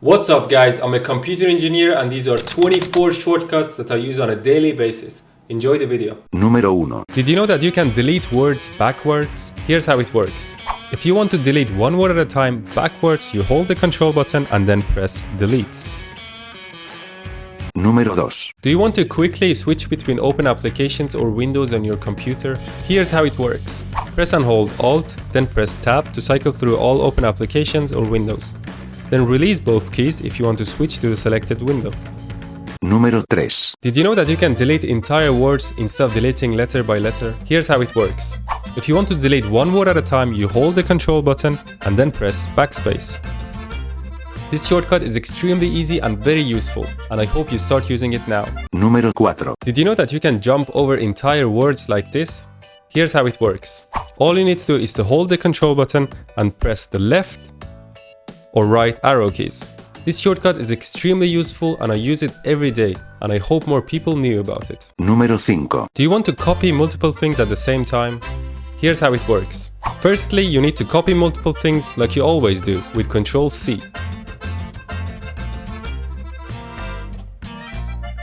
What's up guys, I'm a computer engineer and these are 24 shortcuts that I use on a daily basis. Enjoy the video. Número 1. Did you know that you can delete words backwards? Here's how it works. If you want to delete one word at a time backwards, you hold the control button and then press delete. Número 2. Do you want to quickly switch between open applications or windows on your computer? Here's how it works. Press and hold Alt, then press Tab to cycle through all open applications or windows. Then release both keys if you want to switch to the selected window. Número 3. Did you know that you can delete entire words instead of deleting letter by letter? Here's how it works. If you want to delete one word at a time, you hold the control button and then press backspace. This shortcut is extremely easy and very useful, and I hope you start using it now. Número 4. Did you know that you can jump over entire words like this? Here's how it works. All you need to do is to hold the control button and press the left or right arrow keys. This shortcut is extremely useful and I use it every day, and I hope more people knew about it. Número 5. Do you want to copy multiple things at the same time? Here's how it works. Firstly, you need to copy multiple things like you always do with Ctrl+C.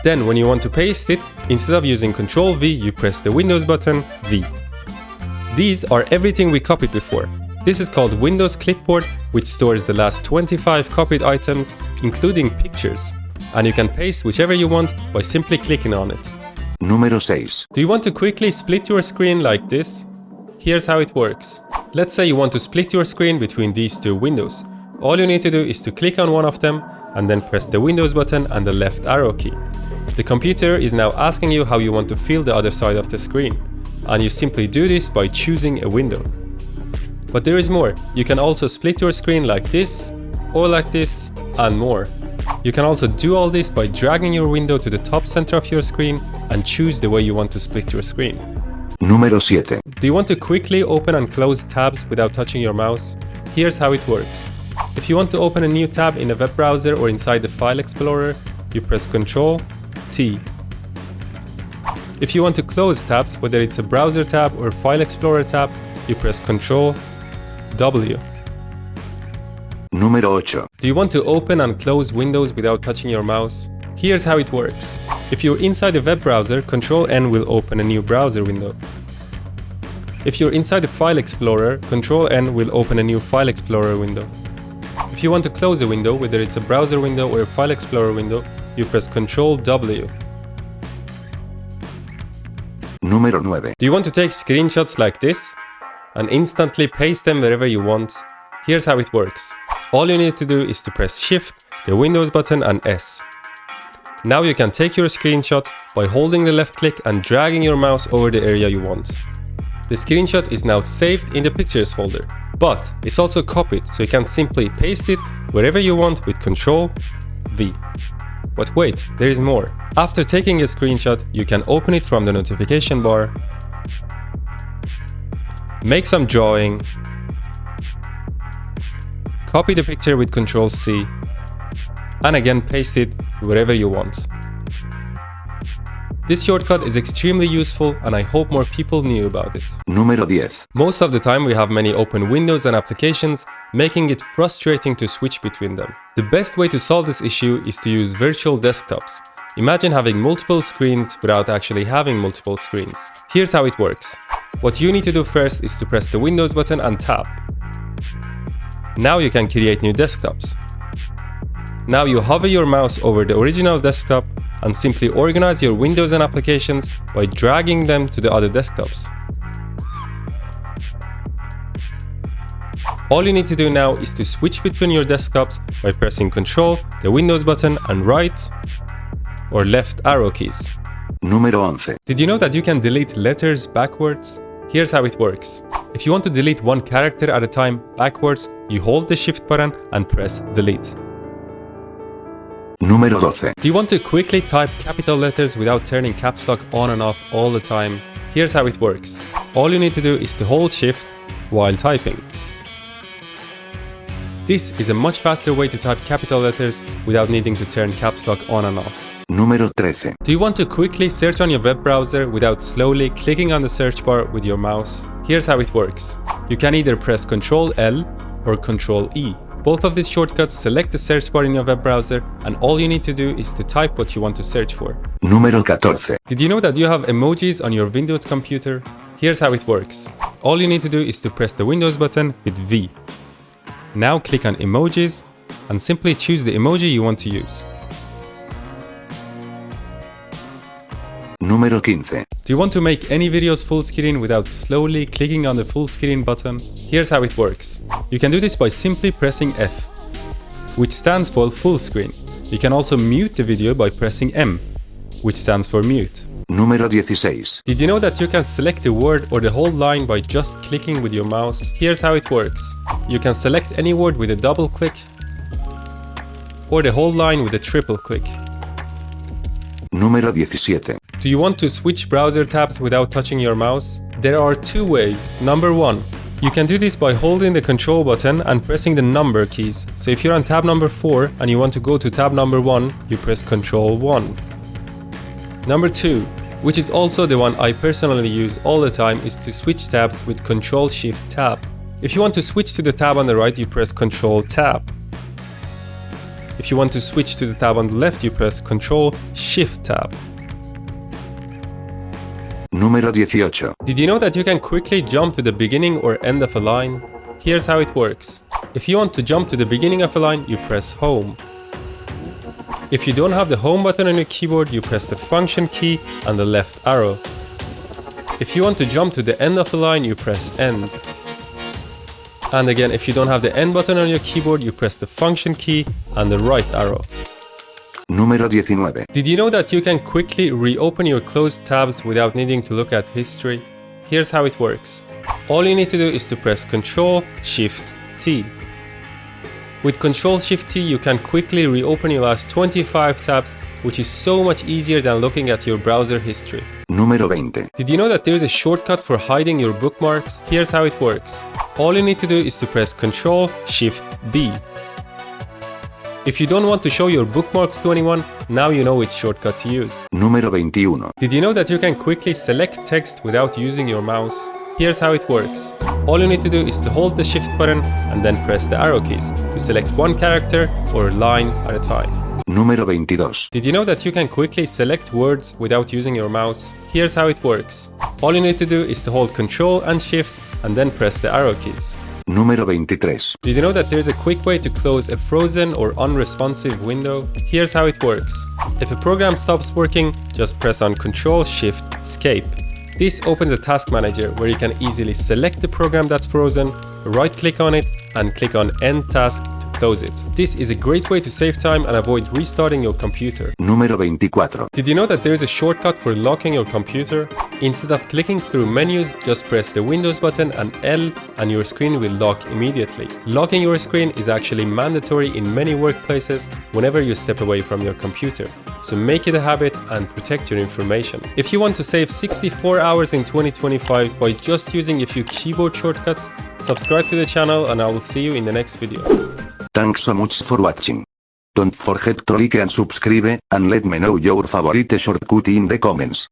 Then when you want to paste it, instead of using Ctrl+V, you press the Windows button, V. These are everything we copied before. This is called Windows Clipboard, which stores the last 25 copied items, including pictures. And you can paste whichever you want by simply clicking on it. Número 6. Do you want to quickly split your screen like this? Here's how it works. Let's say you want to split your screen between these two windows. All you need to do is to click on one of them and then press the Windows button and the left arrow key. The computer is now asking you how you want to fill the other side of the screen. And you simply do this by choosing a window. But there is more. You can also split your screen like this, or like this, and more. You can also do all this by dragging your window to the top center of your screen and choose the way you want to split your screen. Número 7. Do you want to quickly open and close tabs without touching your mouse? Here's how it works. If you want to open a new tab in a web browser or inside the File Explorer, you press Ctrl+T. If you want to close tabs, whether it's a browser tab or File Explorer tab, you press Ctrl+W. Número 8. Do you want to open and close windows without touching your mouse? Here's how it works. If you're inside a web browser, Ctrl+N will open a new browser window. If you're inside the File Explorer, Ctrl+N will open a new File Explorer window. If you want to close a window, whether it's a browser window or a File Explorer window, you press Ctrl+W. Número 9. Do you want to take screenshots like this and instantly paste them wherever you want? Here's how it works. All you need to do is to press Shift, the Windows button and S. Now you can take your screenshot by holding the left click and dragging your mouse over the area you want. The screenshot is now saved in the Pictures folder, but it's also copied, so you can simply paste it wherever you want with Ctrl+V. But wait, there is more. After taking a screenshot, you can open it from the notification bar, make some drawing, copy the picture with Ctrl+C, and again paste it wherever you want. This shortcut is extremely useful and I hope more people knew about it. Número 10. Most of the time we have many open windows and applications, making it frustrating to switch between them. The best way to solve this issue is to use virtual desktops. Imagine having multiple screens without actually having multiple screens. Here's how it works. What you need to do first is to press the Windows button and Tab. Now you can create new desktops. Now you hover your mouse over the original desktop and simply organize your windows and applications by dragging them to the other desktops. All you need to do now is to switch between your desktops by pressing Ctrl, the Windows button and right or left arrow keys. Número 11. Did you know that you can delete letters backwards? Here's how it works. If you want to delete one character at a time backwards, you hold the Shift button and press delete. Número 12. Do you want to quickly type capital letters without turning caps lock on and off all the time? Here's how it works. All you need to do is to hold Shift while typing. This is a much faster way to type capital letters without needing to turn caps lock on and off. Número 13. Do you want to quickly search on your web browser without slowly clicking on the search bar with your mouse? Here's how it works. You can either press Ctrl+L or Ctrl+E. Both of these shortcuts select the search bar in your web browser, and all you need to do is to type what you want to search for. Número 14. Did you know that you have emojis on your Windows computer? Here's how it works. All you need to do is to press the Windows button with V. Now click on emojis and simply choose the emoji you want to use. Número 15. Do you want to make any videos full screen without slowly clicking on the full screen button? Here's how it works. You can do this by simply pressing F, which stands for full screen. You can also mute the video by pressing M, which stands for mute. Número 16. Did you know that you can select a word or the whole line by just clicking with your mouse? Here's how it works. You can select any word with a double click or the whole line with a triple click. Número 17. Do you want to switch browser tabs without touching your mouse? There are two ways. Number one, you can do this by holding the control button and pressing the number keys. So if you're on tab number 4 and you want to go to tab number 1, you press Control 1. Number 2, which is also the one I personally use all the time, is to switch tabs with Control Shift Tab. If you want to switch to the tab on the right, you press Control Tab. If you want to switch to the tab on the left, you press Control Shift Tab. Número 18. Did you know that you can quickly jump to the beginning or end of a line? Here's how it works. If you want to jump to the beginning of a line, you press Home. If you don't have the Home button on your keyboard, you press the Function key and the left arrow. If you want to jump to the end of the line, you press End. And again, if you don't have the End button on your keyboard, you press the Function key and the right arrow. Número 19. Did you know that you can quickly reopen your closed tabs without needing to look at history? Here's how it works. All you need to do is to press Ctrl Shift T. With Ctrl Shift T, you can quickly reopen your last 25 tabs, which is so much easier than looking at your browser history. Número 20. Did you know that there is a shortcut for hiding your bookmarks? Here's how it works. All you need to do is to press Ctrl Shift B. If you don't want to show your bookmarks to anyone, now you know which shortcut to use. Número 21. Did you know that you can quickly select text without using your mouse? Here's how it works. All you need to do is to hold the Shift button and then press the arrow keys to select one character or line at a time. Número 22. Did you know that you can quickly select words without using your mouse? Here's how it works. All you need to do is to hold Ctrl and Shift and then press the arrow keys. Número 23. Did you know that there's a quick way to close a frozen or unresponsive window? Here's how it works. If a program stops working, just press on Ctrl Shift Escape. This opens a task manager where you can easily select the program that's frozen, right click on it and click on End Task to close it. This is a great way to save time and avoid restarting your computer. Número 24. Did you know that there is a shortcut for locking your computer? Instead of clicking through menus, just press the Windows button and L and your screen will lock immediately. Locking your screen is actually mandatory in many workplaces whenever you step away from your computer. So make it a habit and protect your information. If you want to save 64 hours in 2025 by just using a few keyboard shortcuts, subscribe to the channel and I will see you in the next video. Thanks so much for watching. Don't forget to like and subscribe, and let me know your favorite shortcut in the comments.